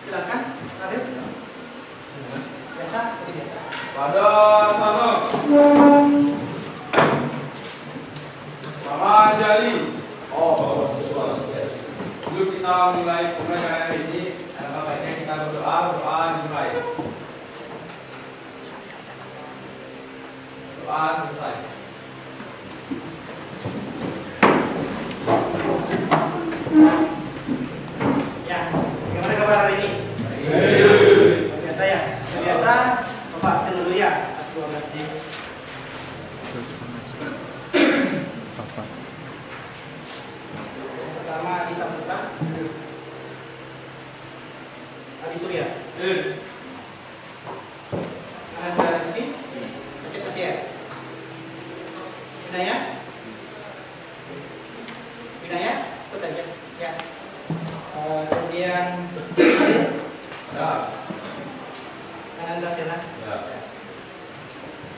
Silakan, Arif. Biasa, seperti biasa. Pada sana. Mama Jali. Oh, dulu kita mulai pembelajaran hari ini. Alangkah baiknya kita berdoa dimulai. Doa selesai. Ya, bagaimana kabar hari ini? Biasa ya? Biasa, Bapak absen dulu ya, pas 12 jam. Pertama Adi Saputra, Adi Surya, Ananda Rizky, sakit masih ya? Binaya? Binaya? Ikut saja, ya. Kemudian Ya. Ananda Sena, Ya.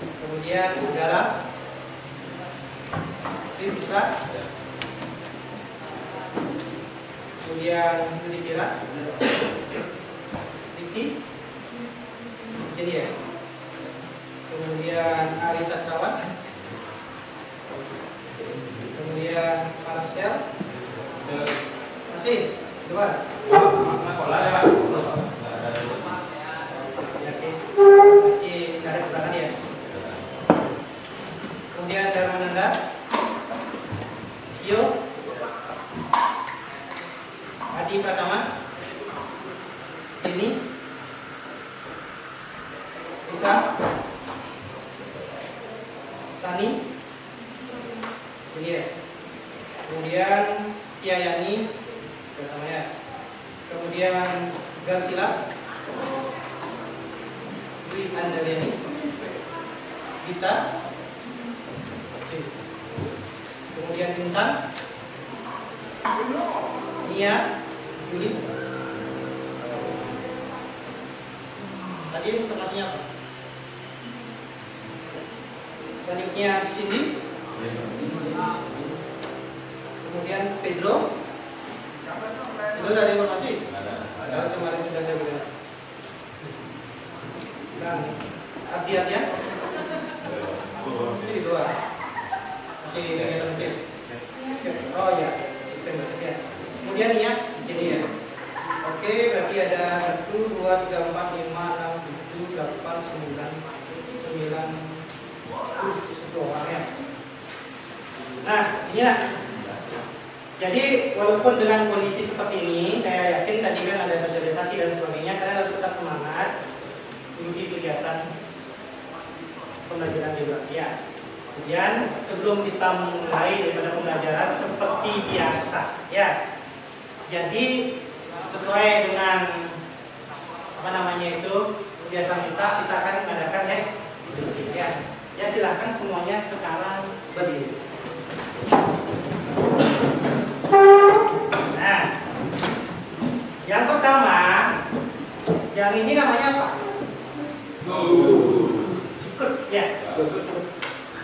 kemudian Udara, Tri Putra, kemudian Yudhistira, Riki, jadi ya, kemudian Ari Sastrawan, kemudian Marcel, masih dua. Mas sekolah ya, Pak. Oke, cari belakang ya. Kemudian Dharmananda, Yo, Adi Pratama, ini, Isa, Sani, ini ya. Kemudian Kiayani, bersama ya. Kemudian Garsila, Dwi Andariani, Gita, kemudian Intan, Nia, Juli. Tadi informasinya apa? Selanjutnya Cindy, kemudian Pedro. Pedro ada informasi? Ada. Kemarin sudah saya berikan. Dan Ardian, masih di luar. Masih kegiatan mesin. Oh ya, sistem mesin ya. Kemudian ya, jadi ya. Oke, berarti ada 1, 2, 3, 4, 5, 6, 7, 8, 9, 10 orang ya. Nah, ini lah. Jadi walaupun dengan kondisi seperti ini, saya yakin tadi kan ada sosialisasi dan sebagainya, kalian harus tetap semangat mengikuti kegiatan pembelajaran juga. Ya. Kemudian sebelum kita mulai daripada pembelajaran seperti biasa, ya. Jadi sesuai dengan apa namanya itu kebiasaan kita akan mengadakan les. Ya. Ya silahkan semuanya sekarang berdiri. Nah, yang pertama, yang ini namanya apa? Sikut, ya.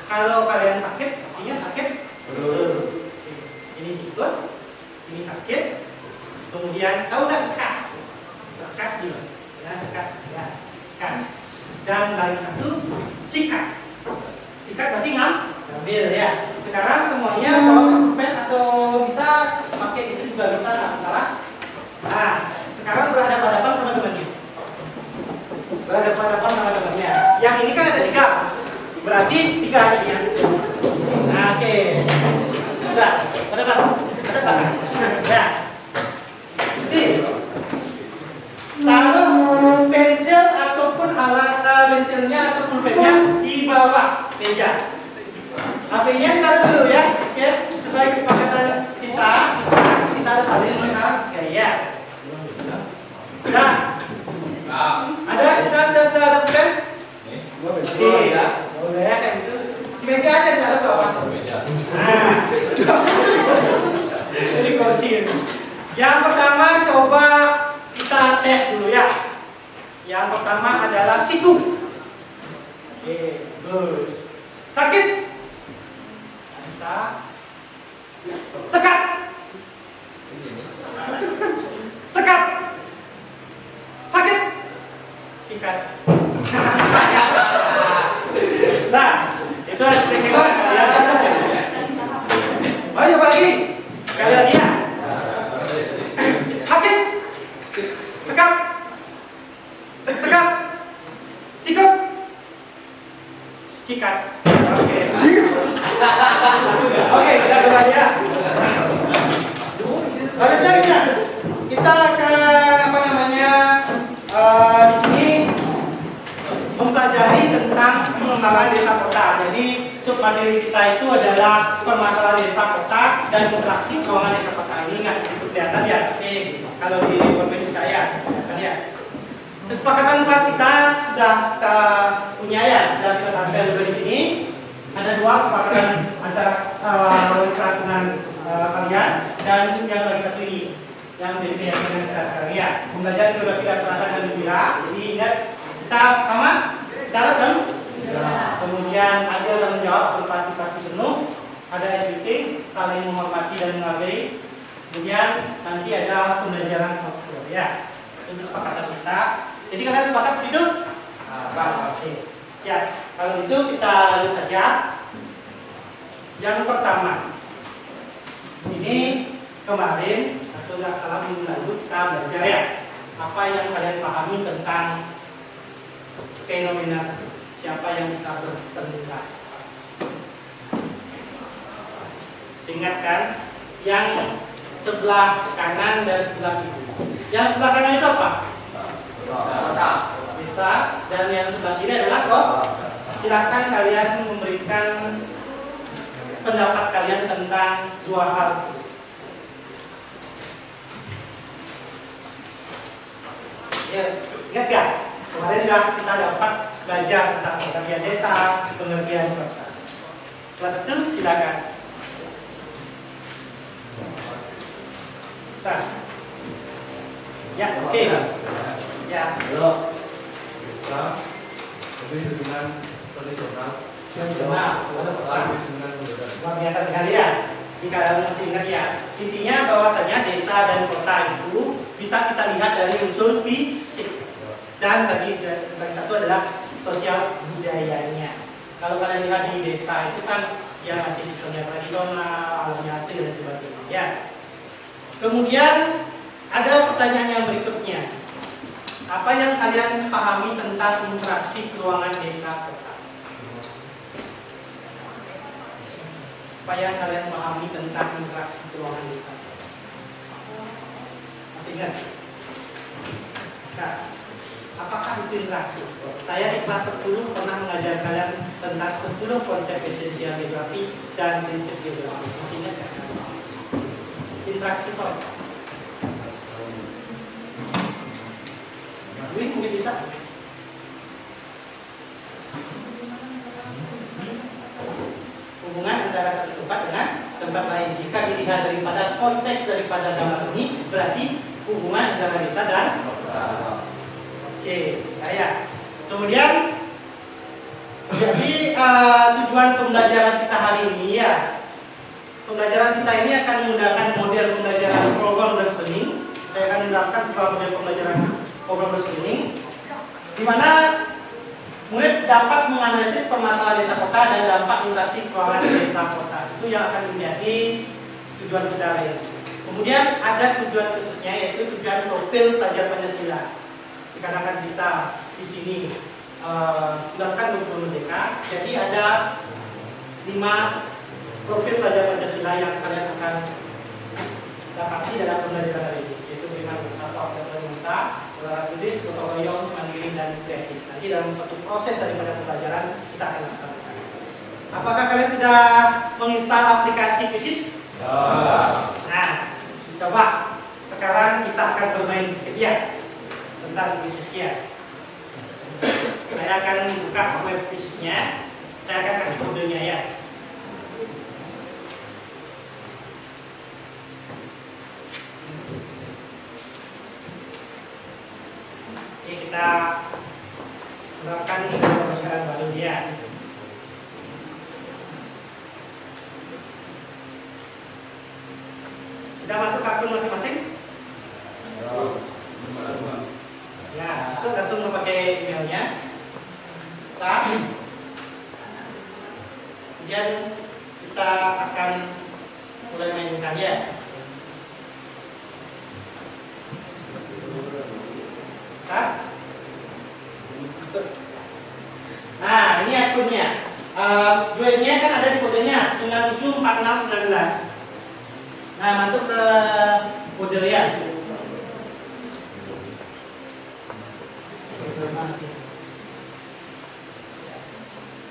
Kalau kalian sakit, artinya sakit. Ini sikut, ini sakit. Kemudian tahu nggak sekat? Sekat juga. Ya sekat, ya sekat. Dan lagi satu sikat. Sikat berarti ngambil ya. Sekarang semuanya bawa pulpen atau bisa pakai itu juga bisa, nggak masalah. Nah, sekarang berhadapan-hadapan sama temannya. Berhadapan-hadapan sama temannya. Yang ini kan ada 3, berarti 3 hasilnya. Nah, oke. Sudah, pada belakang. Ya. Sini. Taruh pensil ataupun alat pensilnya atau pulpennya di bawah meja. HP-nya taruh dulu ya, oke? Sesuai kesepakatan kita harus saling mengenal gaya. Sudah? Ada sudah ada pulpen? Oke. Boleh ya kayak gitu. Di meja aja ditaruh ke bawah. Nah. Jadi kursi ini. Yang pertama coba kita tes dulu ya. Yang pertama adalah siku. Oke, terus sakit. Bisa. Sekat. sikat. Nah, itu teknik kalian. Ayo apa lagi? Sekali lagi ya. Hakik, sekap, sekap, sikap, sikat. Oke. Oke, kita kembali ya. Selanjutnya kita akan apa namanya di sini mempelajari tentang pengembangan desa kota. Jadi submateri kita itu adalah permasalahan desa kota dan interaksi keuangan desa kota. Ini nggak kelihatan ya? Oke, kalau di PowerPoint saya kelihatan ya. Kesepakatan kelas kita sudah kita punya ya, sudah kita tampil juga di sini. Ada dua kesepakatan antara kelas dengan kalian dan yang lagi satu ini yang menjadi keyakinan kita sekarang ya. Pembelajaran juga kita serahkan dan gembira. Jadi ingat kita sama, kita harus kan? Kemudian ada tanggung jawab berpartisipasi penuh, ada SWT, saling menghormati dan menghargai. Kemudian nanti ada pembelajaran outdoor ya. Itu kesepakatan kita. Jadi kalian sepakat seperti itu? Oke. Ya, kalau itu kita lanjut saja. Yang pertama, ini kemarin atau nggak salah minggu lalu kita belajar ya apa yang kalian pahami tentang fenomena siapa yang bisa berinteraksi. Ingat kan? Yang sebelah kanan dan sebelah kiri. Yang sebelah kanan itu apa? Bisa. Dan yang sebelah kiri adalah kok. Silakan kalian memberikan pendapat kalian tentang dua hal tersebut. Ya, ingat gak? Kemarin sudah kita dapat belajar tentang pengertian desa, pengertian kota. Kelas itu silakan. Nah. Ya, oke. Ya. Desa, lebih dengan tradisional. Luar biasa sekali ya. Jika kalian masih ingat ya, intinya bahwasanya desa dan kota itu bisa kita lihat dari unsur fisik. Dan tadi satu adalah sosial budayanya. Kalau kalian lihat di desa itu kan ya masih sistemnya tradisional, alamnya asli dan sebagainya. Ya. Kemudian ada pertanyaan yang berikutnya. Apa yang kalian pahami tentang interaksi keuangan desa kota? Apa yang kalian pahami tentang interaksi keuangan desa? Masih ingat? Nah, apakah itu interaksi? Saya di kelas 10 pernah mengajar kalian tentang 10 konsep esensial geografi dan prinsip geografi. Masih ingat kan? Interaksi apa? Ini mungkin bisa. Hubungan antara satu tempat dengan tempat lain. Jika dilihat daripada konteks daripada gambar ini, berarti hubungan antara desa dan kota. Oke, saya. Kemudian, jadi tujuan pembelajaran kita hari ini ya, pembelajaran kita ini akan menggunakan model pembelajaran program based learning. Saya akan menerapkan sebuah model pembelajaran program based learning, di mana murid dapat menganalisis permasalahan desa kota dan dampak interaksi keuangan desa kota. Itu yang akan menjadi tujuan kita hari ini. Kemudian ada tujuan khususnya yaitu tujuan profil pelajar Pancasila. Dikarenakan kita di sini dilakukan 20 merdeka, jadi ada 5 profil pelajar Pancasila yang kalian akan dapati dalam pembelajaran hari ini, yaitu bagaimana atau bangsa, tulis, gotong royong, mandiri dan kreatif. Nanti dalam suatu proses daripada pembelajaran kita akan laksanakan. Apakah kalian sudah menginstal aplikasi Quizzes? Ya. Nah, coba sekarang kita akan bermain sedikit ya tentang Quizzesnya. Saya akan buka web Quizzesnya. Saya akan kasih kodenya ya. Oke, kita menerapkan pembelajaran baru dia. Sudah masuk akun masing-masing? Ya. Masuk langsung memakai emailnya. Saat kemudian kita akan mulai mainkan ya. Saat. Nah, ini akunnya. Duitnya kan ada di kodenya 974619. Nah, masuk ke kode ya.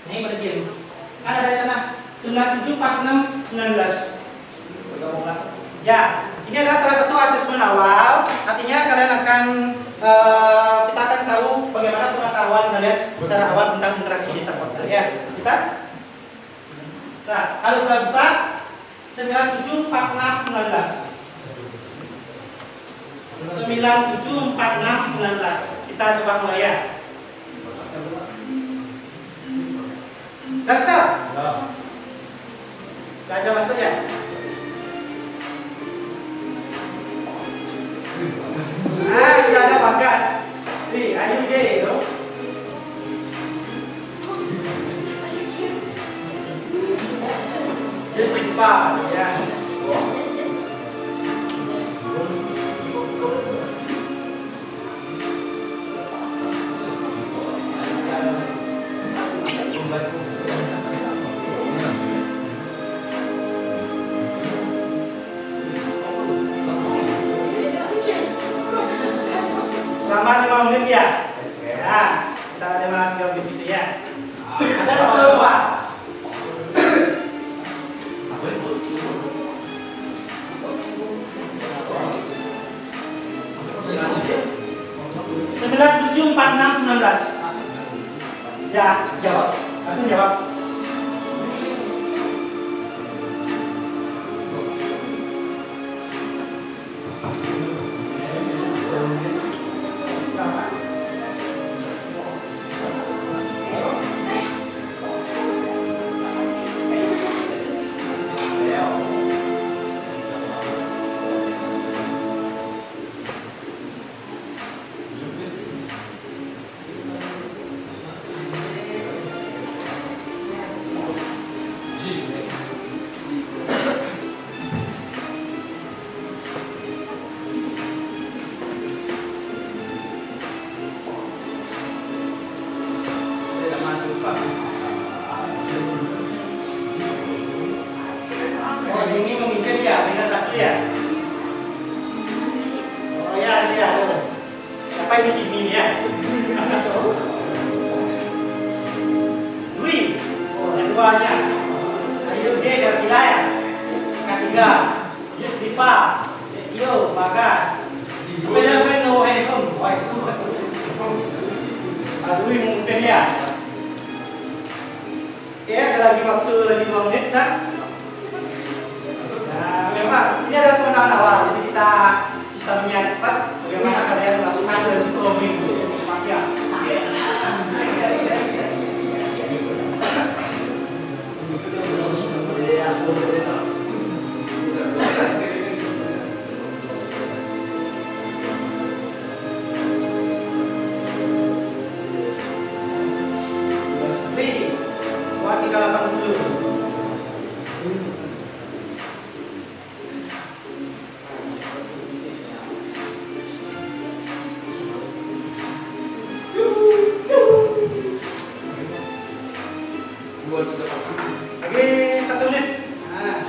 Ini pada game. Kan ada di sana 974619. Ya, ini adalah salah satu asesmen awal. Artinya kalian akan kita akan tahu bagaimana pengetahuan kalian secara awal tentang interaksi desa komputer. Ya, bisa? Bisa. Kalau sudah bisa, 974619. 974619. Kita coba mulai ya. Gak bisa? Gak ada masuk ya? Ah, sudah ada Bagas. Nih, ayo deh, loh. Just lupa, ya. Selama 5 menit ya. Ya, kita ada 5 menit itu ya. Ada 10 soal. Sembilan tujuh empat enam 19. Ya, jawab. Langsung jawab. Oh, ini memikir ya, dengan satu ya. Oh ya, ini ya. Siapa ini Jimmy ya? Dwi. Oh, yang duanya. Ayo D Garsila ya. Ketiga. Yusdipa. Yo, Bagas. Sepeda Veno Henson. Wah, itu. Dwi mungkin ya. Oke, ada lagi waktu lagi 5 menit kan? Nah, memang ini adalah pengetahuan awal, jadi kita sistemnya cepat. Bagaimana kalian melakukan brainstorming ya? Buat 380. Oke, 1 menit. Nah.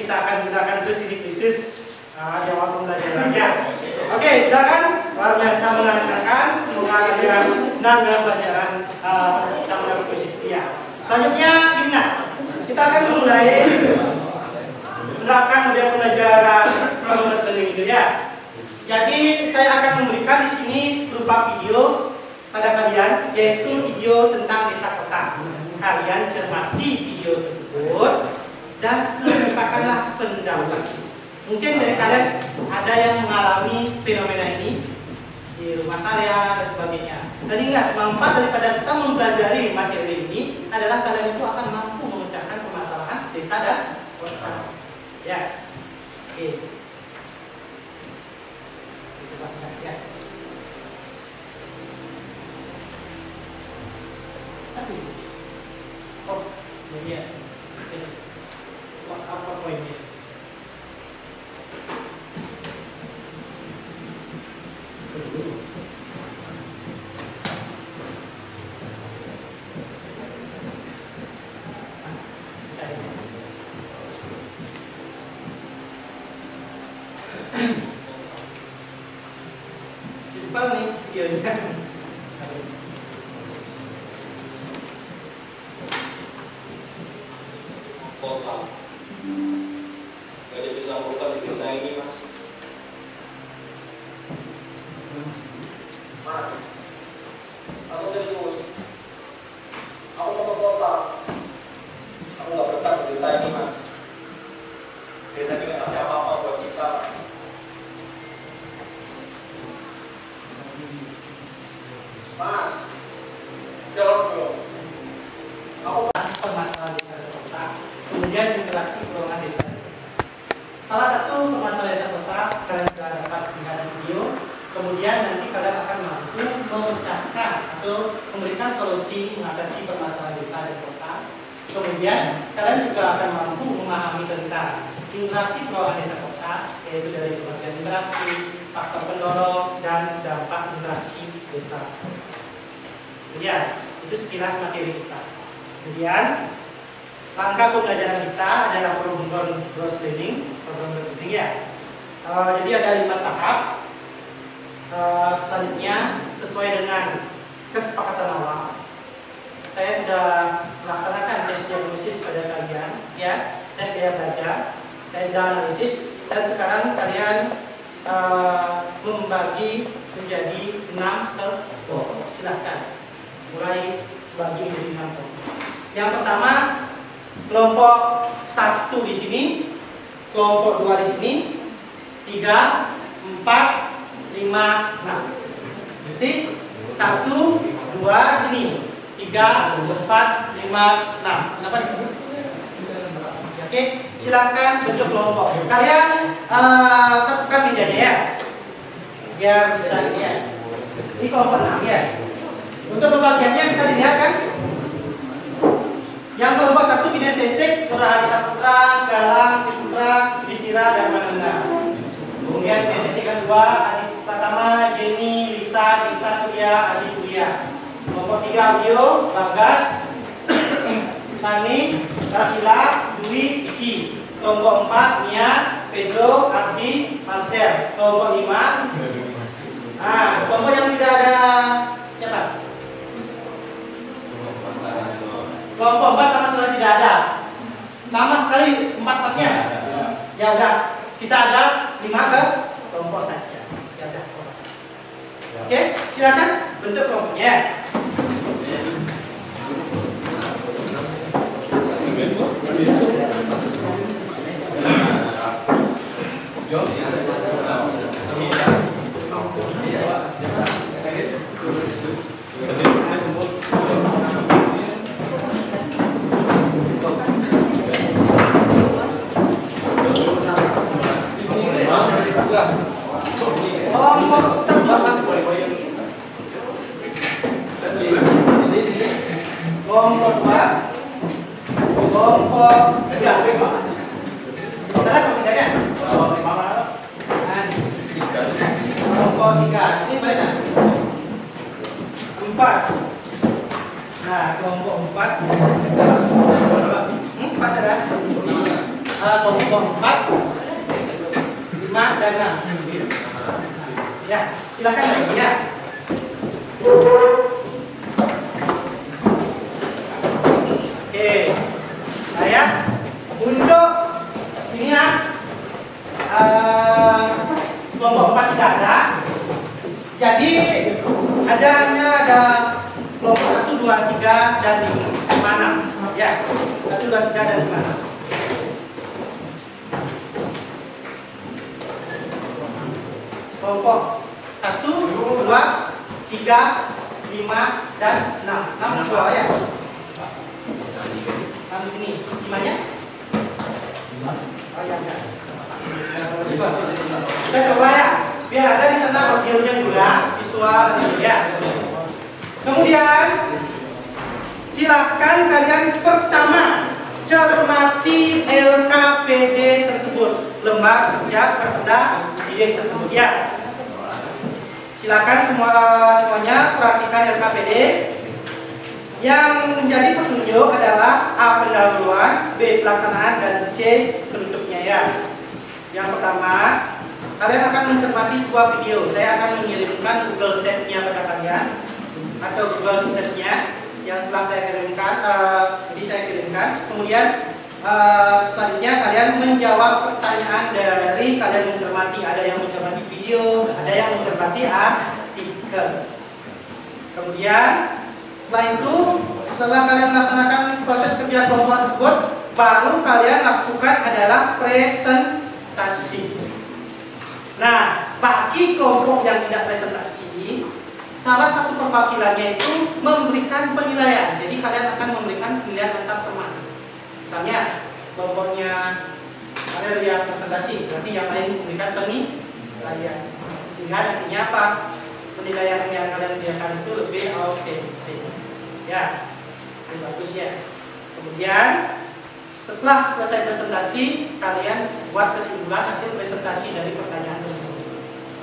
kita akan gunakan terus ini khusus di awal pembelajarannya. Oke, silakan. Luar biasa menanyakan. Semoga kalian senang dengan pelajaran kita mengenai posisi ya. Selanjutnya, ingat, kita akan memulai menerapkan model pembelajaran progress learning itu ya. Jadi saya akan memberikan di sini berupa video pada kalian, yaitu video tentang desa kota. Kalian cermati video tersebut dan kemukakanlah pendapat. Mungkin dari kalian ada yang mengalami fenomena ini di rumah kalian dan sebagainya. Dan ingat, manfaat daripada kita mempelajari materi ini adalah kalian itu akan mampu memecahkan permasalahan desa dan kota. Ya, oke. Coba ya. Satu. Oh, ini ya. Apa poinnya? Simpel nih videonya. Kota. Jadi bisa buka di desa ini, Mas. Mas, aku serius. Aku mau ke kota. Aku nggak betah di desa ini, Mas. Desa ini nggak kasih apa-apa buat kita. Mas, jawab dong. Aku permasalahan desa dan kota, kemudian interaksi perubahan desa. Salah satu permasalahan desa kota kalian sudah dapat lihat di video. Kemudian nanti kalian akan mampu memecahkan atau memberikan solusi mengatasi permasalahan desa dan kota. Kemudian kalian juga akan mampu memahami tentang interaksi perubahan desa kota, yaitu dari bagian interaksi, faktor pendorong, dan dampak interaksi desa. Kemudian itu sekilas materi kita. Kemudian langkah pembelajaran kita adalah program growth learning ya. Jadi ada 5 tahap. Selanjutnya sesuai dengan kesepakatan awal, saya sudah melaksanakan tes diagnosis pada kalian ya, tes gaya belajar. Saya sudah analisis dan sekarang kalian membagi menjadi 6 kelompok. Silahkan mulai bagi menjadi 6 kelompok. Yang pertama kelompok 1 di sini, kelompok 2 di sini, 3, 4, 5, 6. Jadi 1, 2 di sini, 3, 4, 5, 6. Kenapa disebut? Oke, silakan bentuk kelompok. Kalian satukan mejanya ya, biar bisa ini ya. Ini kelompok 6 ya. Untuk pembagiannya bisa dilihat kan? Yang kelompok 1 Bina Statistik, Pura Saputra, Galang, Putra, Bisira, dan Mananda. Kemudian Bina Statistik kedua, Adi Pratama, Jenny, Lisa, Dita, Surya, Adi Surya. Kelompok 3 Audio, Bagas, Sani, Rasila, Dwi, Iki. Kelompok 4 Mia, Pedro, Ardi, Marcel. Kelompok 5, kelompok yang tidak ada siapa? Kelompok 4 sama sekali tidak ada. Sama sekali 4-4-nya. Ya udah, kita ada 5 ke kelompok saja. Ya udah, kelompok saja. Oke, silakan bentuk kelompoknya. Kelompok 1, kelompok 2, kelompok 3. Salah pembedanya? Kelompok 3. Ini banyak. 4. Nah, kelompok 4. 4 saudara. kelompok 4, 5 dan 6. Ya, silakan lagi ya. Oke, saya untuk ini ya, kelompok 4 tidak ada. Jadi ada kelompok 1, 2, 3 dan 5. Ya, 1, 2, 3 dan 5. Kelompok 1, 2, 3, 5 dan 6. 6 dua ya. 6 di sini. 5-nya? Oh ya, ya. Kita coba ya. Biar ada di sana audionya juga, visual ya. Kemudian silakan kalian pertama cermati LKPD tersebut, lembar kerja peserta didik tersebut ya. Silakan semuanya perhatikan LKPD. Yang menjadi penunjuk adalah A. Pendahuluan, B. Pelaksanaan, dan C. Penutupnya ya. Yang pertama, kalian akan mencermati sebuah video. Saya akan mengirimkan Google Sheet-nya pada kalian atau Google Sheet-nya yang telah saya kirimkan. Jadi saya kirimkan. Kemudian selanjutnya kalian menjawab pertanyaan dari kalian mencermati. Ada yang mencermati video, ada yang mencermati artikel. Kemudian setelah kalian melaksanakan proses kerja kelompok tersebut, baru kalian lakukan adalah presentasi. Nah, bagi kelompok yang tidak presentasi, salah satu perwakilannya itu memberikan penilaian. Jadi kalian akan memberikan penilaian atas teman. Misalnya kelompoknya kalian lihat presentasi, berarti yang lain memberikan penilaian. Sehingga nantinya apa? Penilaian yang kalian berikan itu lebih otentik. Ya, lebih bagus ya. Kemudian setelah selesai presentasi, kalian buat kesimpulan hasil presentasi dari pertanyaan tersebut.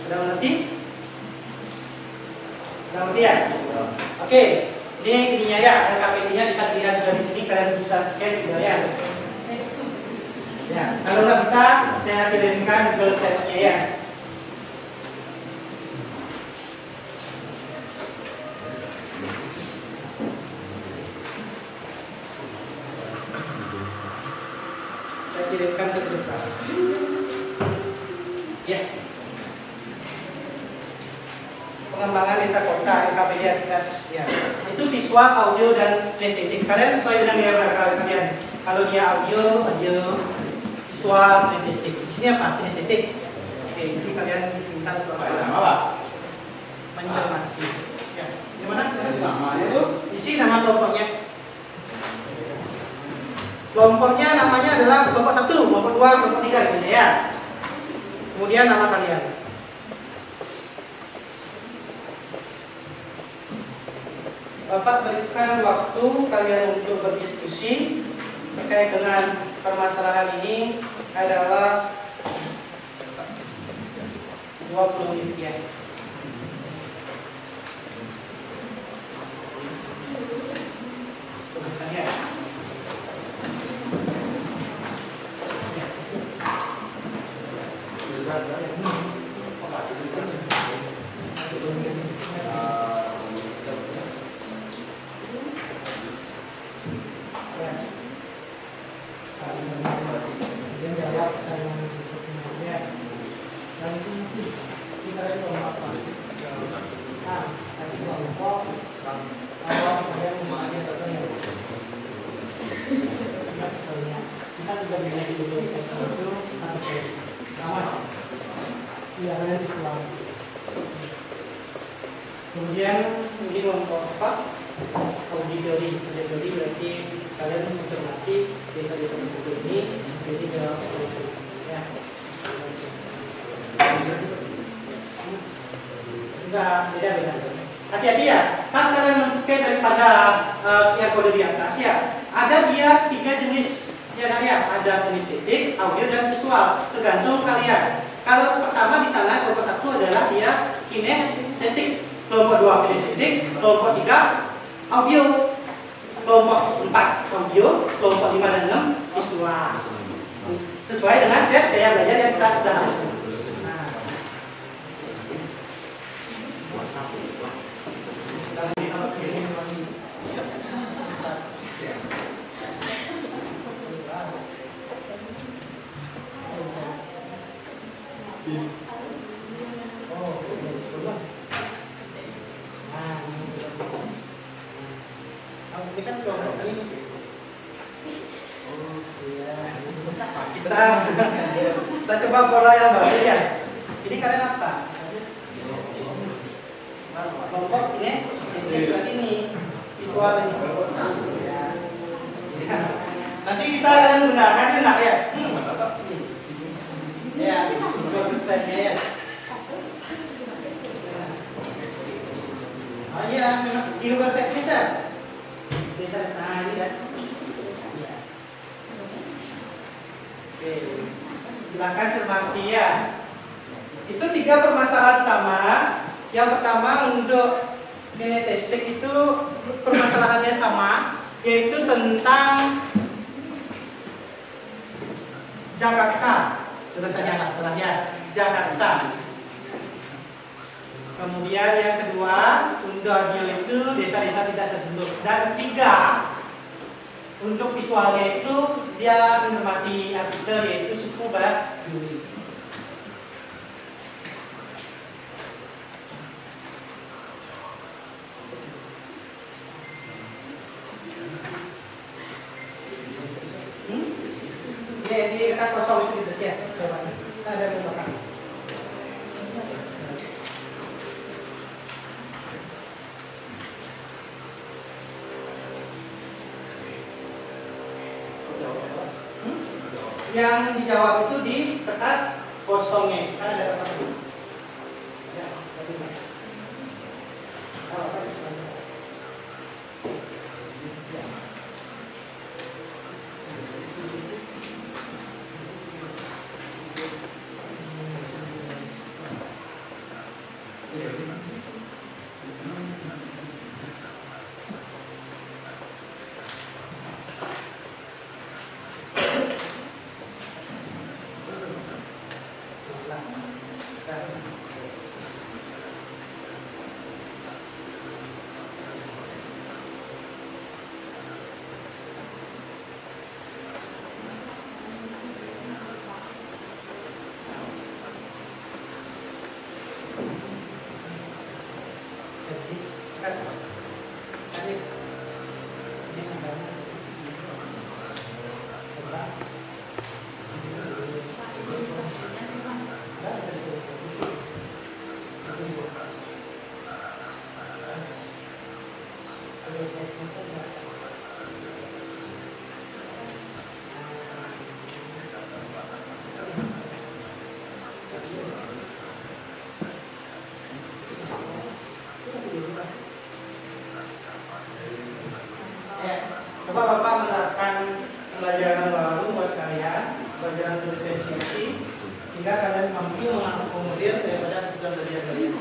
Sudah mengerti? Sudah mengerti ya? Oke, ini ininya ya, LKPD-nya bisa dilihat juga di sini, kalian bisa scan juga ya. Ya, kalau nggak bisa, saya kirimkan Google Sheet-nya ya. Kirimkan ke kertas. Ya. Pengembangan desa kota LKPD Atas ya. Itu visual, audio dan estetik. Kalian sesuai dengan nilai kalian. Kalau dia audio, visual, estetik. Di sini apa? Estetik. Oke, jadi kalian minta untuk apa? Mencermati. Ya. Di mana? Di sini nama kelompoknya. Kelompoknya namanya adalah kelompok 1, kelompok 2, kelompok 3 gitu ya. Kemudian nama kalian. Bapak berikan waktu kalian untuk berdiskusi terkait dengan permasalahan ini adalah 20 menit ya. Sebenarnya kemudian ini kelompok 4 auditori. Auditori berarti kalian mencermati desa-desa tersebut ini. Jadi jawab ya. Enggak, beda-beda. Hati-hati ya, saat kalian men-scan daripada QR kode di atas ya, ada dia 3 jenis ya kan ya, ada kinestetik, audio dan visual, tergantung kalian. Kalau pertama di sana kelompok 1 adalah dia kinestetik, kelompok 2 kinestetik, kelompok 3 audio, kelompok 4 audio, kelompok 5 dan 6 visual. sesuai dengan tes gaya belajar yang kita sudah lakukan. Ini kan kelompok ini. Kita coba pola yang baru ya. Ini kalian apa? Kelompok ini seperti ini visual ini. Ya. Nanti bisa kalian gunakan ini nak ya. Ya, bagus saja ya. Oh iya, di luar set kita. Bisa, nah ini kan. Ya. Oke, silakan cermati ya. Itu 3 permasalahan utama. Yang pertama untuk kinestetik itu permasalahannya sama, yaitu tentang Jakarta. Tulisannya nggak salah ya, Jakarta. Kemudian yang kedua, Undodio itu desa-desa tidak sesentuh. Dan 3, untuk visualnya itu dia mencermati artikel yaitu suku Baduy. Di kertas kosong itu gitu ya. Coba. Ada di belakang. Yang dijawab itu di kertas kosongnya. Kan ada kertas kosong. Ya, coba Bapak menerapkan pelajaran baru buat kalian, pelajaran diferensiasi, sehingga kalian mampu mengakomodir daripada sistem belajar kalian.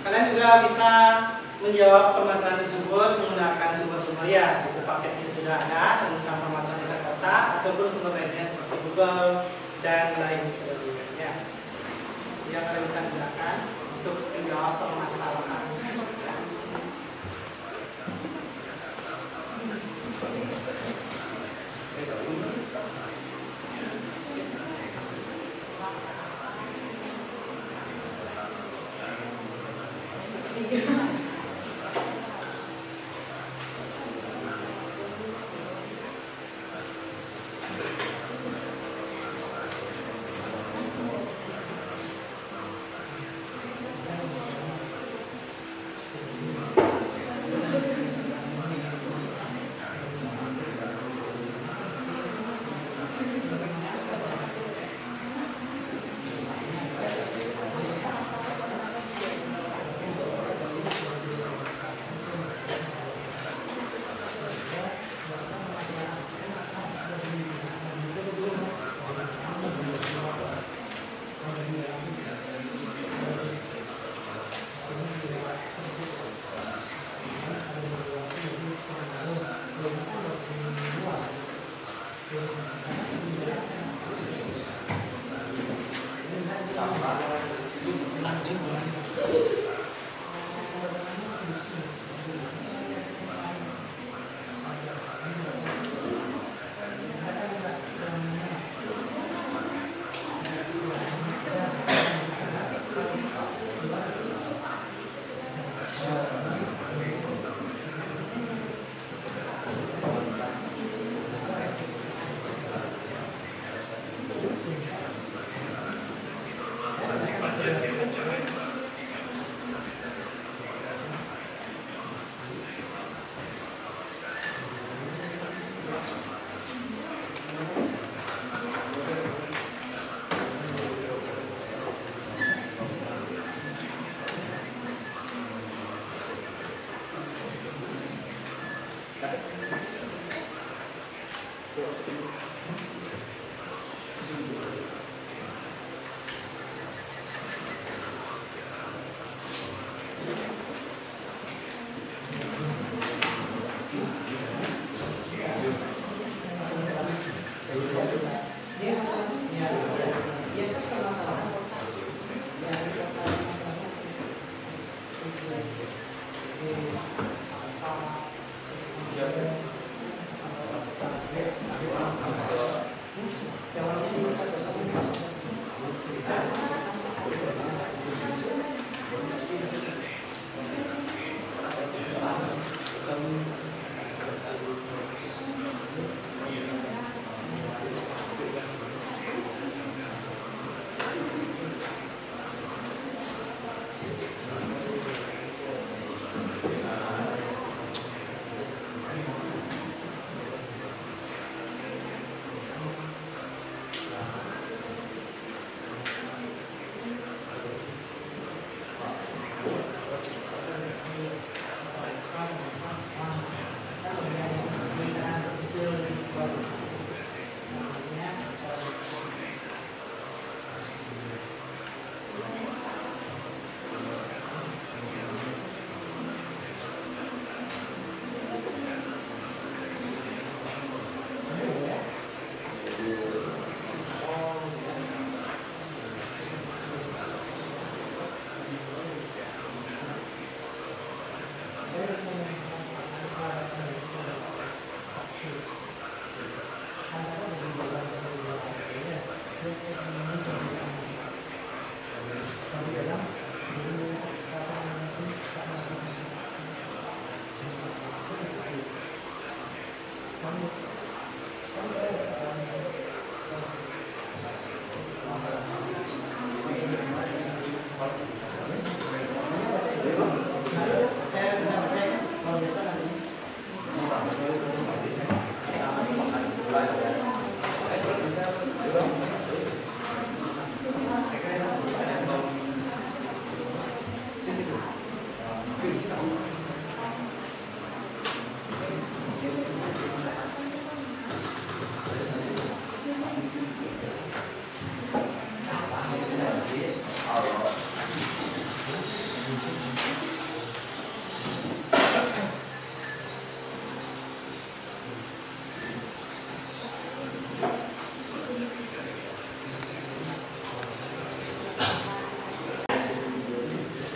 Kalian juga bisa menjawab permasalahan tersebut menggunakan sumber-sumber ya, itu paketnya sudah ada tentang permasalahan Jakarta ataupun sumber lainnya seperti Google dan lain sebagainya. Yang kalian bisa gunakan untuk menjawab permasalahan.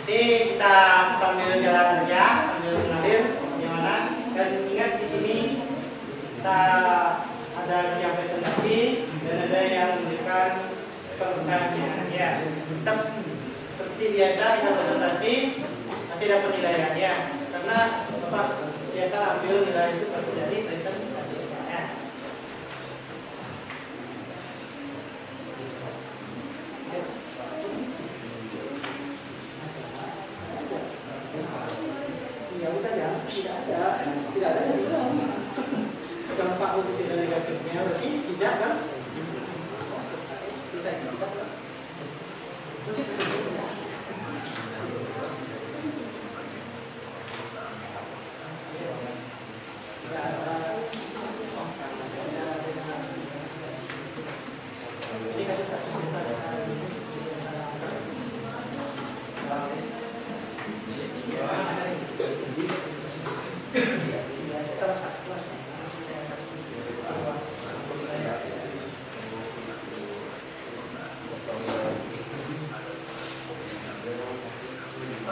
Jadi kita sambil jalan aja, sambil mengalir bagaimana. Dan ingat di sini kita ada yang presentasi dan ada yang memberikan pembukaannya. Ya, tetap seperti biasa kita presentasi pasti dapat nilai ya. Karena Bapak biasa ambil nilai itu pasti dari presentasi ya. Ya udah ya, tidak ada yang bilang. Kalau Pak untuk tidak negatifnya berarti tidak kan? Bisa kita.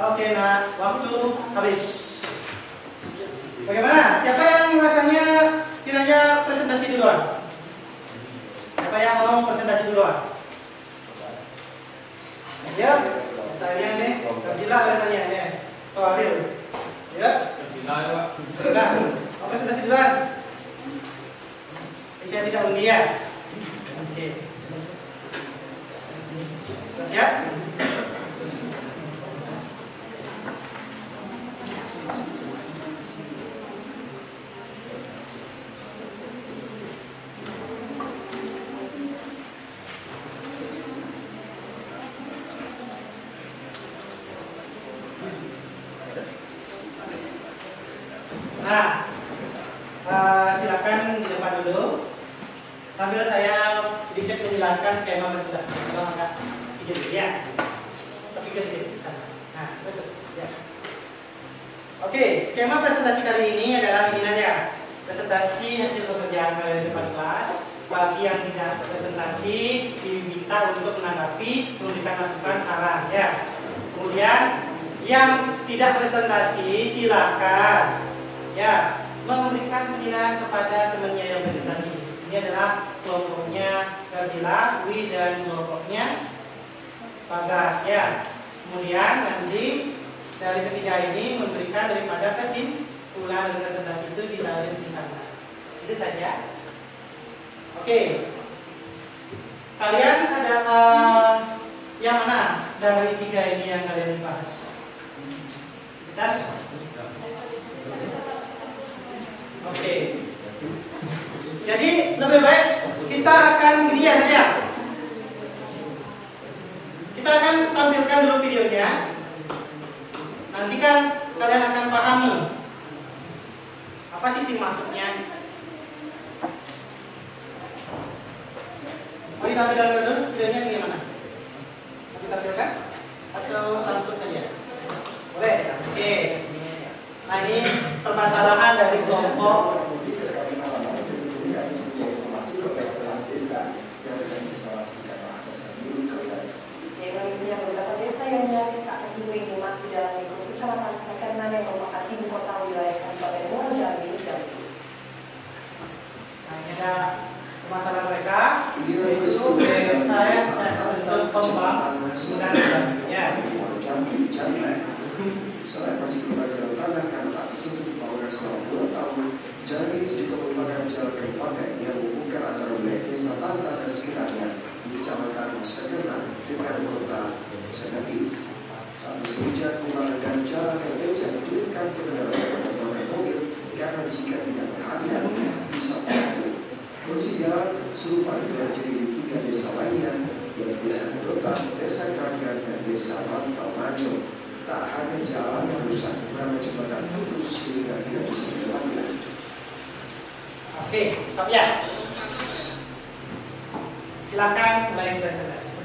Oke, nah, waktu habis. Bagaimana? Siapa yang rasanya kiranya presentasi duluan? Siapa yang mau presentasi duluan? Ya, misalnya nih, Karsila rasanya ya. Oh, Aril. Ya. Karsila ya, Pak. Nah, mau presentasi duluan? Saya tidak undi ya. Oke. Siap? Nah, silakan di depan dulu. Sambil saya sedikit menjelaskan skema presentasi. Kalau nggak pikir ya, pikir di sana. Nah, terus ya. Oke, skema presentasi kali ini adalah ini aja. Presentasi hasil pekerjaan kalian di depan kelas. Bagi yang tidak presentasi diminta untuk menanggapi, memberikan masukan, saran ya. Kemudian yang tidak presentasi silakan ya memberikan penilaian kepada temannya yang presentasi. Ini adalah kelompoknya Garzila, Wi, dan kelompoknya Bagas ya. Kemudian nanti dari ketiga ini memberikan daripada kesimpulan dari presentasi itu disalin di sana. Itu saja. Oke. Kalian ada yang mana dari tiga ini yang kalian bahas? Tas? Oke. Jadi lebih baik kita akan gini ya. Kita akan tampilkan dulu videonya. Nanti kan kalian akan pahami apa sih maksudnya. Mau ditampilkan dulu videonya bagaimana? Mau ditampilkan atau langsung saja? Boleh. Oke. Nah ini permasalahan dari kelompok Indonesia beberapa desa yang nyaris tak tersentuh masih dalam lingkup kecamatan Sakarna yang merupakan ibu kota wilayah Kabupaten Muaro Jambi. Nah ini ada permasalahan mereka. Itu saya tersentuh pembang ya. Selain masih berjalan tanah karena tak tersentuh pembangunan selama 2 tahun, jalan ini juga merupakan jalan kabupaten yang menghubungkan antara wilayah desa Tantan dan sekitarnya di kecamatan Sakarna dengan kota Sagati. Saat musim hujan, kubangan dan jalan yang becek menyulitkan pengendara motor dan mobil karena jika tidak berhati-hati bisa jatuh. Kondisi jalan serupa juga terjadi di 3 desa lainnya, yaitu Desa Kudotan, Desa Keranggan, dan Desa Rantau Majo. Tak hanya jalan yang rusak, beberapa jembatan putus sehingga tidak bisa dilewati. Oke, stop ya. Silakan mulai presentasi.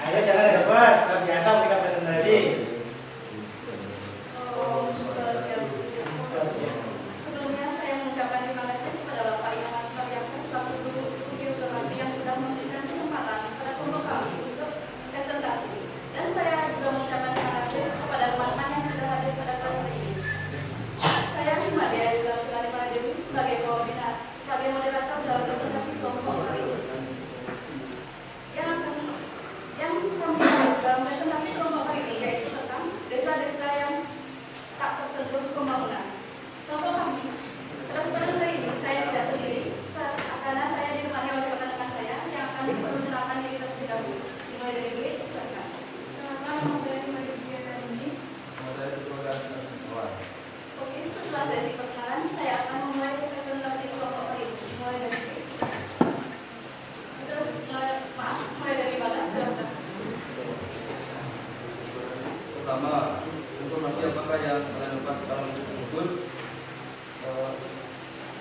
Ayo jangan nervous, terbiasa mereka presentasi. Sebelumnya saya mengucapkan terima kasih kepada Bapak Ibu Mahasiswa yang selaku guru geografi yang sudah memberikan kesempatan kepada kelompok kami untuk presentasi. Dan saya juga mengucapkan terima kasih kepada teman-teman yang sudah hadir pada kelas ini. Saya Madia juga Sulani Maradewi sebagai moderator dalam presentasi kelompok kali ini. Yang kami bahas dalam presentasi kelompok kali ini yaitu tentang desa-desa yang tak tersentuh pembangunan. Kelompok kami, kesempatan kali ini saya tidak sendiri, karena saya ditemani oleh rekan-rekan saya yang akan menerangkan diri terlebih dahulu. Dimulai dari gue, silakan. Nama saya Maria dari ini. Nama saya Dr. Aslan. Oke, setelah sesi perkenalan, saya akan memulai presentasi kelompok kali ini. Dimulai dari gue. Mulai dari Bagas, silakan. Pertama, informasi apakah yang kalian dapat dalam buku tersebut?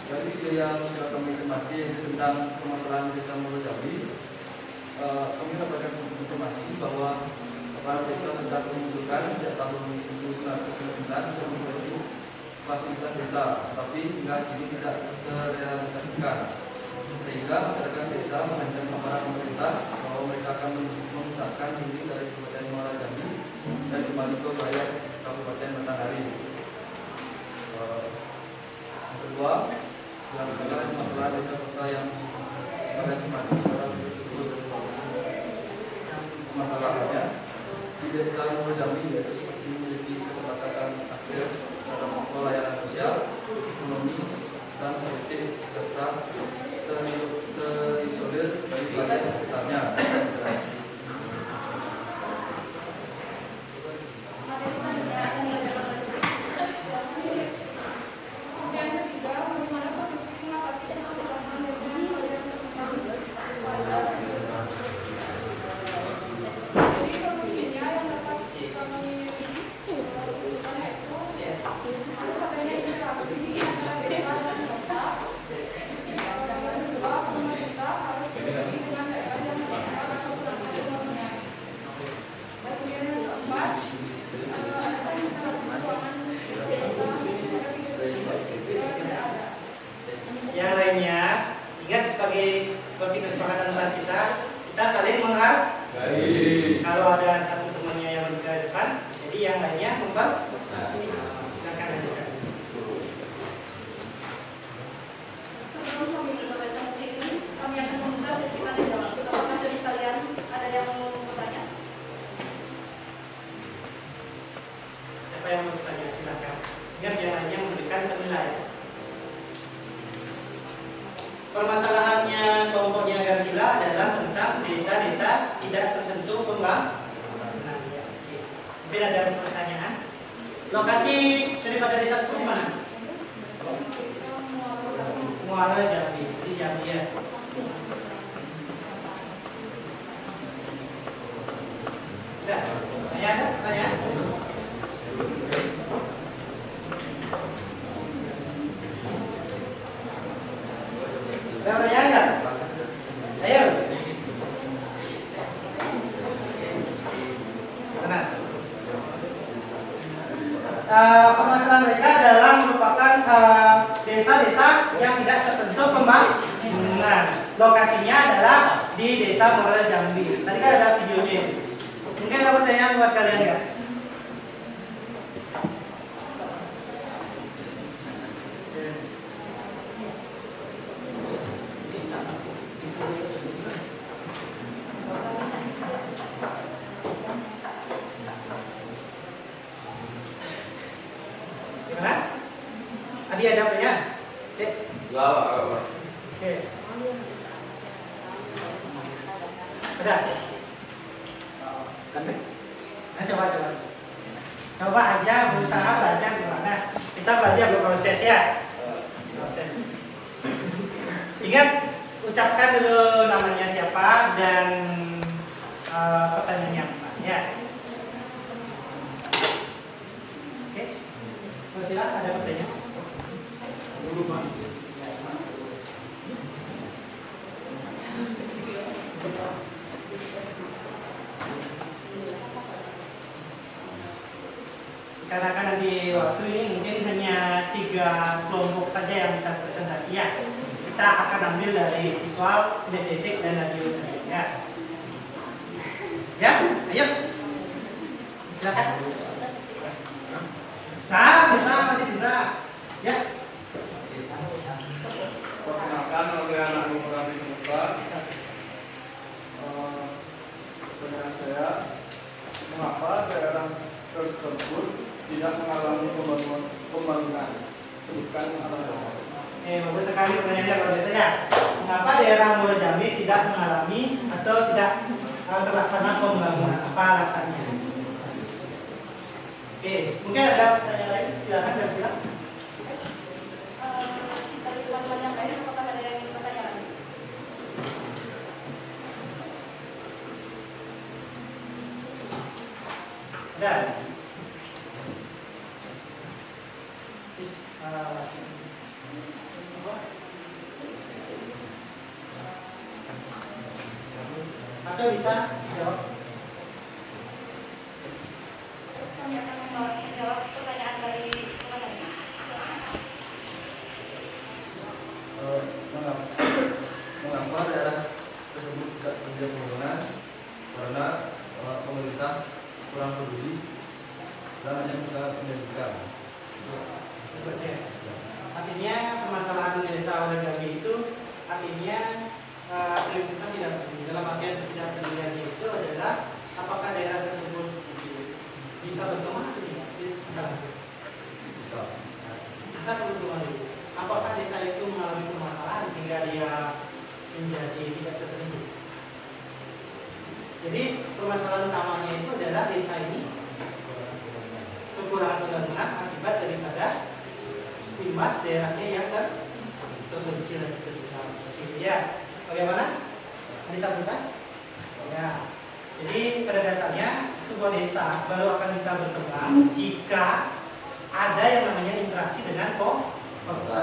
Dari video yang sudah kami cermati tentang permasalahan desa Muaro Jambi, kami mendapatkan informasi bahwa kepala desa sudah mengusulkan sejak tahun 1999 untuk memiliki fasilitas desa, tapi hingga kini tidak terrealisasikan, sehingga masyarakat desa mengancam aparat pemerintah bahwa mereka akan memisahkan diri dari Kabupaten Muaro Jambi dan kembali ke wilayah Kabupaten Batanghari. Yang kedua, jelaskan masalah desa kota yang pada cermati dalam video tersebut. Masalahnya di desa Muaro Jambi yaitu seperti memiliki keterbatasan akses dalam pelayanan sosial, dan politik serta terisolir dari wilayah sekitarnya. Yang lainnya, ingat sebagai seperti kesepakatan kelas kita saling menghargai. Kalau ada satu temannya yang berbicara di depan, jadi yang lainnya silakan lanjutkan. Sebelum kami berbaca musik ini, kami akan membuka sesi tanya jawab. Apakah dari kalian ada yang mau bertanya? Siapa yang mau bertanya silakan. Ingat yang lainnya memberikan penilaian. Permasalahannya kelompoknya Garzila adalah tentang desa-desa tidak tersentuh pembangunan. Mungkin ada pertanyaan? Lokasi daripada desa tersebut mana? Muara Jambi, di Jambi ya. Sudah, ada pertanyaan? Ada pertanyaan nggak? Ayo. Benar. Permasalahan mereka adalah merupakan desa-desa yang tidak tersentuh pembangunan. Lokasinya adalah di Desa Muara Jambi. Tadi kan ada videonya. Mungkin ada pertanyaan buat kalian nggak? Gimana? Adi ada pertanyaan? Dek? Oke. Ada? Nah, coba aja berusaha baca gimana. Kita belajar berproses ya. Proses. Ingat, ucapkan dulu namanya siapa dan pertanyaannya apa ya. Oke. Silakan, ada pertanyaan? Karena kan di waktu ini mungkin hanya 3 kelompok saja yang bisa presentasi ya. Kita akan ambil dari visual, estetik, dan audio selanjutnya. Ya, ayo. Silakan. Bisa, masih bisa. Ya. Perkenalkan, nama saya anak Nurani Semuka. Pertanyaan saya, mengapa daerah tersebut tidak mengalami pembangunan? Sebutkan alasan. Bagus sekali pertanyaannya luar biasa ya. Mengapa daerah Muara Jambi tidak mengalami atau tidak terlaksana pembangunan? Apa alasannya? Oke, mungkin ada pertanyaan lain? Silakan dan silakan. Dari teman-teman yang lain, apakah ada yang ingin bertanya lagi? Ada. Atau bisa jawab. Kami akan menjawab pertanyaan dari teman lain. Mengapa daerah tersebut tidak terjadi pembangunan? Karena pemerintah kurang peduli dan hanya bisa menjadikan. Artinya permasalahan di Desa Muara Jambi itu artinya pemerintah tidak peduli. Dalam artian tidak peduli itu adalah apakah daerah tersebut bisa berkembang atau tidak? Bisa berkembang. Bisa berkembang. apakah desa itu mengalami permasalahan sehingga dia menjadi tidak terselingkuh. Jadi permasalahan utamanya itu adalah desa ini kekurangan pembangunan akibat daripada bimas daerahnya yang terpencil. Ya, bagaimana? Disambungkan? Ya. Jadi pada dasarnya sebuah desa baru akan bisa berkembang jika ada yang namanya interaksi dengan kota.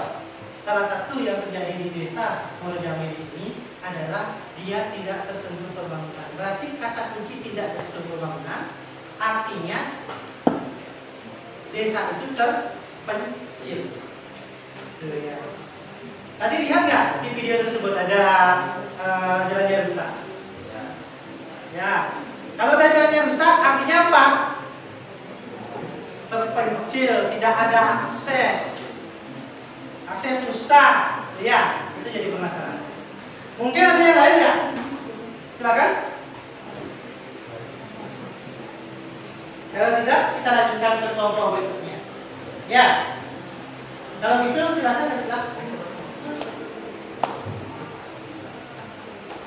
Salah satu yang terjadi di desa Monojambi di sini adalah dia tidak tersentuh pembangunan. Berarti kata kunci tidak tersentuh pembangunan artinya desa itu terpencil. Ya. Tadi lihat nggak di video tersebut ada jalannya rusak? Ya, kalau ada jalannya rusak artinya apa? Terpencil, tidak ada akses susah, ya itu jadi permasalahan. Mungkin ada yang lain ya? Silakan. Kalau tidak, kita lanjutkan ke kelompok berikutnya. Ya, kalau gitu silakan.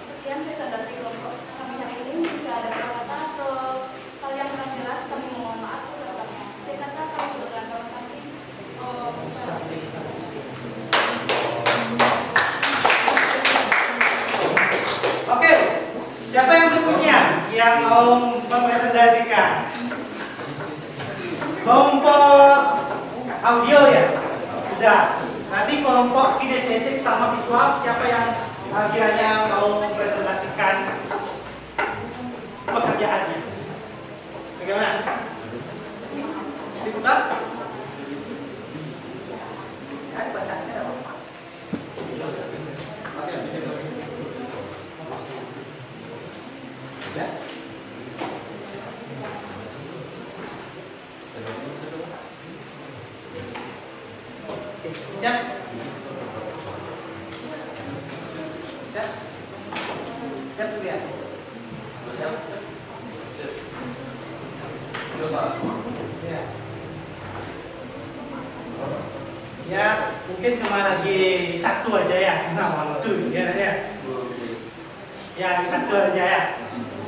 Sekian presentasi kelompok kami hari ini. Jika ada kata atau hal yang kurang jelas, kami mohon maaf sebesar-besarnya. Kata kami berangkat samping. Oke, siapa yang berikutnya yang mau mempresentasikan? Kelompok audio ya? Sudah. Nanti kelompok kinestetik sama visual, siapa yang kiranya mau mempresentasikan pekerjaannya? Bagaimana? Diputar? Ya, bacanya ada apa? Ya. Siap. Siap dulu ya. Siap. Ya. Ya, mungkin cuma lagi satu aja ya. Nah, waktu ya. Ya, satu aja ya.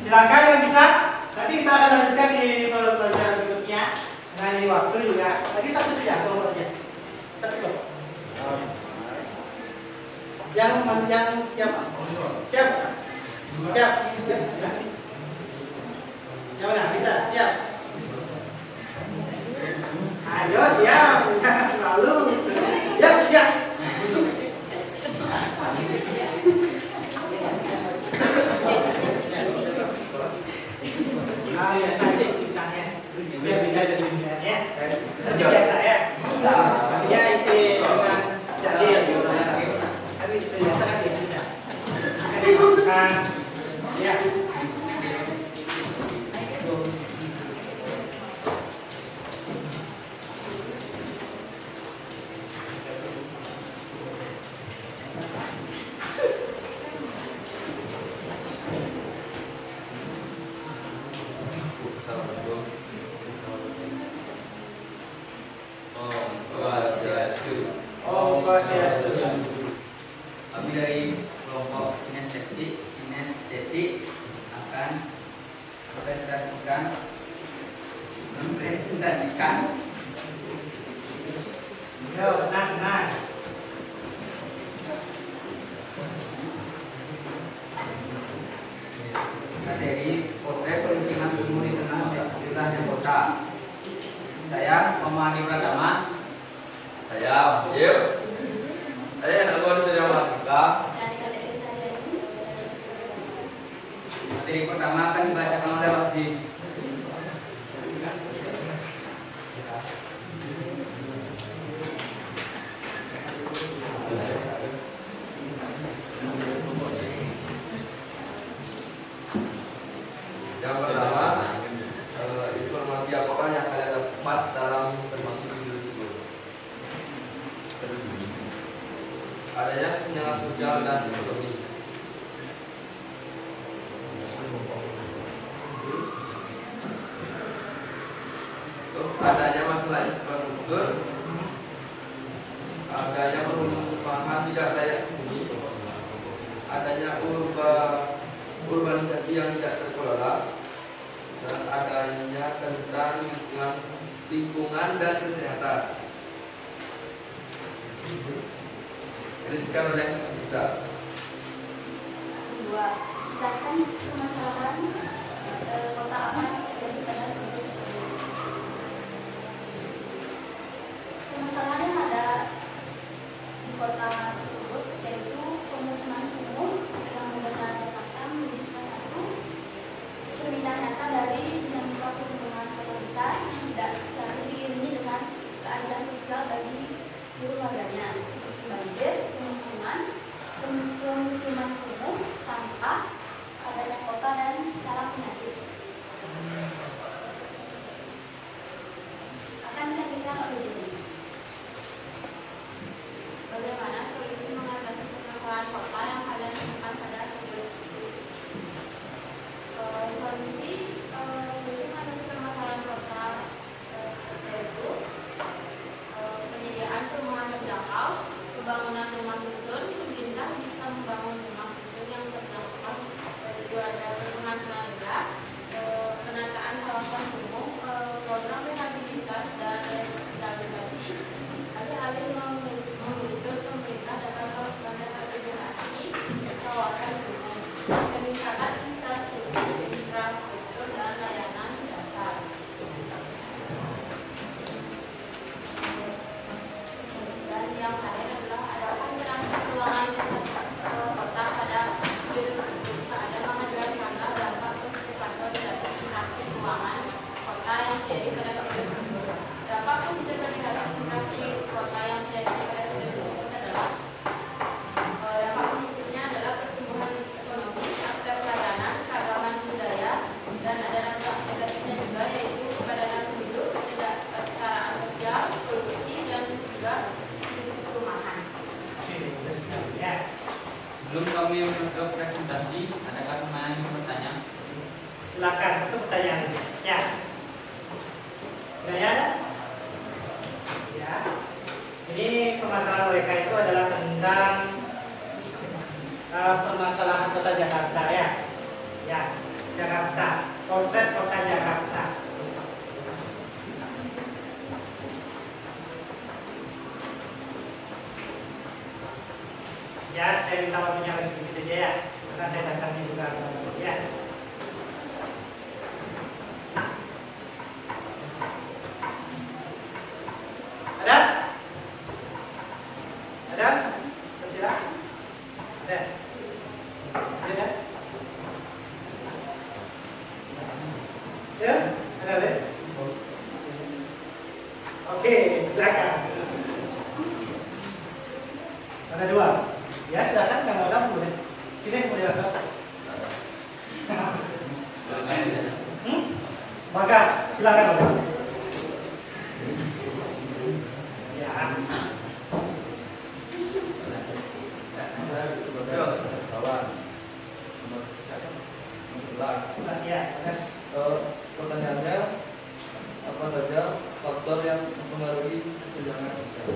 Silakan yang bisa. Nanti kita akan lanjutkan di pelajaran berikutnya. Nah, ini waktu juga. Tadi satu saja, kelompok aja. Kita cukup. Yang siapa? Siap. Yang mana? Bisa? Siap. Ayo siap. Jangan selalu. Siap. Ya saja sisanya. Biar bisa jadi pilihannya. Saja biasa ya. Ya isi pesan jadi. Habis biasa kan dia. Ya. Kami dari kelompok kinestetik akan mempresentasikan. Yo, tenang. Materi potret pemukiman sumur di tengah lintas kota. Saya Muhammad Pradama. Saya Masif. Saya yang aku sudah melakukan. Materi pertama akan dibacakan oleh Wahdi. Yang pertama, informasi apakah yang kalian dapat dalam termasuk video tersebut? Adanya kesenjangan sosial dan ekonomi. Adanya masalah infrastruktur. adanya perumahan tidak layak huni, adanya urbanisasi yang tidak terkelola, dan adanya tentang lingkungan dan kesehatan. Dijelaskan oleh Bisa. Kedua, jelaskan permasalahan kota apa yang terjadi pada permasalahan yang ada di kota tersebut, yaitu pemukiman umum yang menggunakan Jakarta menjadi salah satu cerminan nyata dari dinamika perkembangan kota besar yang tidak selalu diiringi dengan keadilan sosial bagi seluruh warganya, seperti banjir, pemukiman umum, sampah, adanya kota dan sarang penyakit. Akan dilanjutkan oleh Jadi. Bagaimana solusi mengatasi permasalahan kota yang kalian temukan pada video itu? Solusi mengatasi permasalahan kota yaitu penyediaan perumahan terjangkau, pembangunan rumah susun. Pemerintah bisa membangun rumah susun yang terjangkau bagi keluarga berpenghasilan rendah, penataan kawasan umum, program rehabilitas dan revitalisasi. Alih-alih mengusur pemerintah dapat melakukan rehabilitasi kawasan umum, peningkatan infrastruktur dan layanan dasar. Dan yang lain adalah ada penyerahan keuangan kota pada video tersebut. Jika ada mengajarkan dampak positif dari interaksi keuangan kota yang terjadi pada video tersebut. Dampak positif dari interaksi kota yang terjadi pada video tersebut adalah dampak positifnya adalah pertumbuhan ekonomi, akses layanan, keragaman budaya, dan ada dampak negatifnya juga yaitu kepadanan penduduk, ketidaksetaraan sosial, polusi, dan juga krisis perumahan. Ya. Sebelum kami menutup presentasi, adakah teman yang ingin bertanya? Silakan, satu pertanyaan. Ya. Ada? Ya. Ini permasalahan mereka itu adalah tentang permasalahan kota Jakarta ya. Ya, Jakarta. Potret kota Jakarta. Ya, saya minta waktunya lagi sedikit aja ya, karena saya datangnya juga ya. Ada? Ada? Persilakan. Ada? Ada? Ya? Ada? Oke, silakan. Ada dua. Ya, silakan Kang Odam boleh. Sini boleh ada. Bagas, silakan Bagas. Ya. Pertanyaannya, apa saja faktor yang mempengaruhi kesenjangan sosial?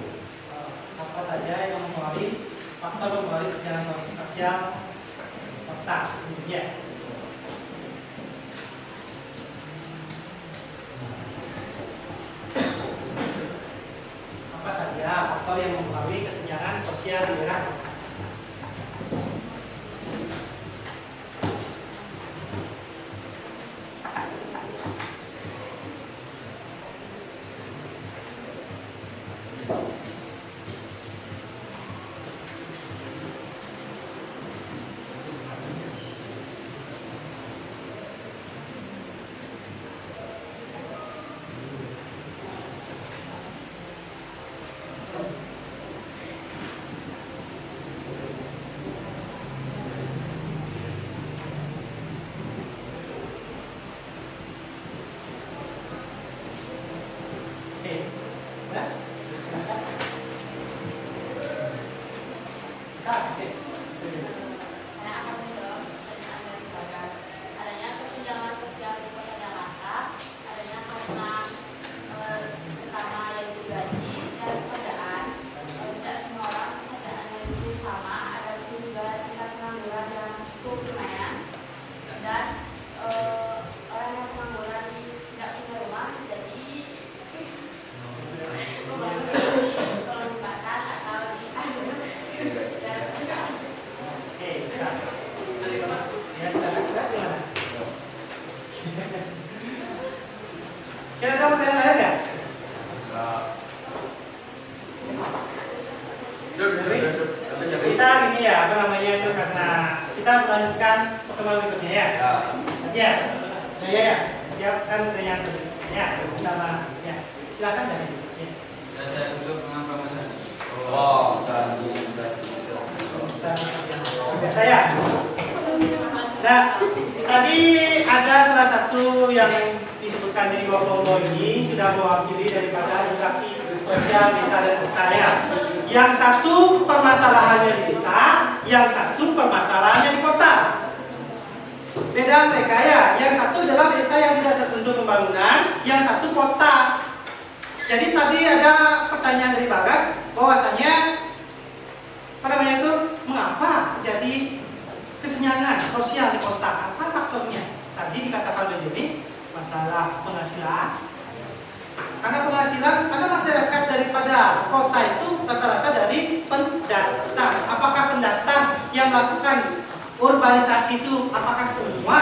Apa saja yang mempengaruhi faktor mempengaruhi kesenjangan sosial kota? Ya. Apa saja faktor yang mempengaruhi kesenjangan sosial di daerah? ya, apa namanya itu, karena kita melanjutkan pertemuan berikutnya ya. Ya, saya ya siapkan pertanyaan berikutnya ya, sama ya. Silakan dari ya. Saya duduk mengapa Mas? Oh, Saya. Nah, tadi ada salah satu yang disebutkan di bawah kelompok ini sudah mewakili daripada instansi sosial desa dan budaya. Yang satu permasalahannya di desa, yang satu permasalahannya di kota. Beda mereka ya. Yang satu adalah desa yang tidak tersentuh pembangunan, yang satu kota. Jadi tadi ada pertanyaan dari Bagas bahwasanya mengapa terjadi kesenjangan sosial di kota? Apa faktornya? Tadi dikatakan begini, masalah penghasilan. Karena penghasilan, karena masyarakat daripada kota itu rata-rata dari pendatang. Apakah pendatang yang melakukan urbanisasi itu apakah semua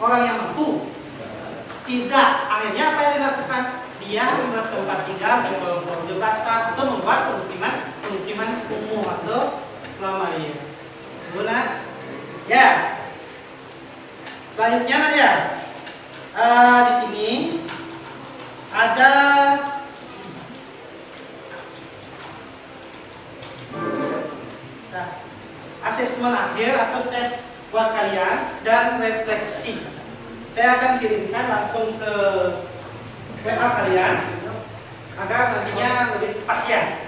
orang yang mampu? Tidak. Akhirnya apa yang dilakukan? Dia membuat tempat tinggal di pulau besar atau membuat pemukiman umum atau selama ini. Guna? Ya. Selanjutnya ya. Di sini ada asesmen akhir atau tes buat kalian dan refleksi. Saya akan kirimkan langsung ke WA kalian agar nantinya lebih cepat ya.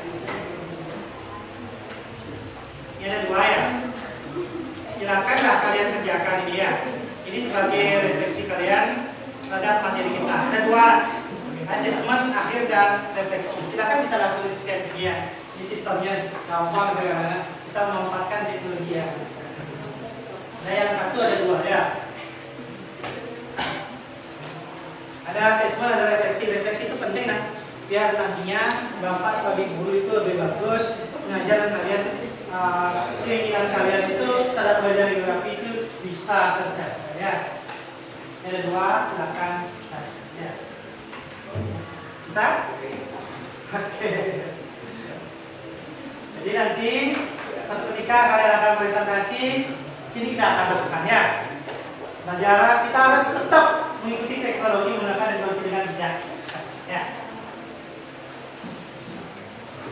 Ini ada 2 ya. Silakanlah kalian kerjakan ini ya. Ini sebagai refleksi kalian terhadap materi kita. Ada 2, asesmen akhir dan refleksi. Silakan bisa langsung di-scan ini ya. Ini sistemnya gampang sekarang. Kita memanfaatkan teknologi ya. Nah yang satu ada 2 ya. Ada asesmen, ada refleksi. Refleksi itu penting nah, biar nantinya Bapak sebagai guru itu lebih bagus mengajar kalian. Keinginan kalian itu terhadap belajar geografi itu bisa tercapai ya. Ada 2, silakan ya. Bisa? Oke. Jadi nanti suatu ketika kalian akan presentasi, sini kita akan lakukan ya. Belajar kita harus tetap mengikuti teknologi menggunakan teknologi dengan bijak. Ya.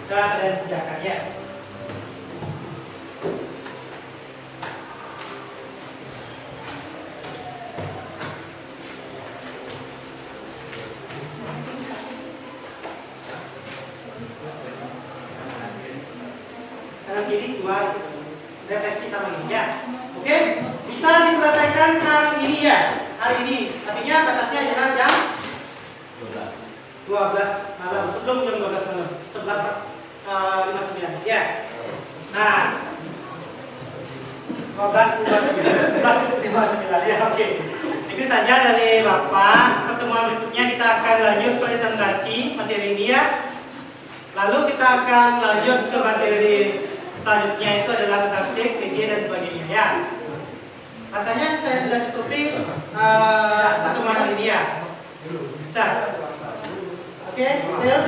Bisa kalian kerjakan ya. Jadi 2 refleksi sama ini ya. Oke, bisa diselesaikan hari ini ya. Hari ini artinya batasnya adalah jam 12 malam sebelum jam 12 malam 11.59 ya. Nah 12.59 ya. Oke, itu saja dari Bapak. Pertemuan berikutnya kita akan lanjut presentasi materi ini ya. Lalu kita akan lanjut ke materi selanjutnya itu adalah tentang SIG, PJ dan sebagainya ya. Rasanya saya sudah cukupi pertemuan hari ini ya. Bisa? Oke, Del.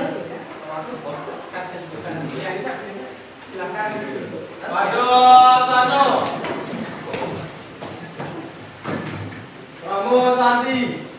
Silakan. Waduh, Sano. Kamu Santi.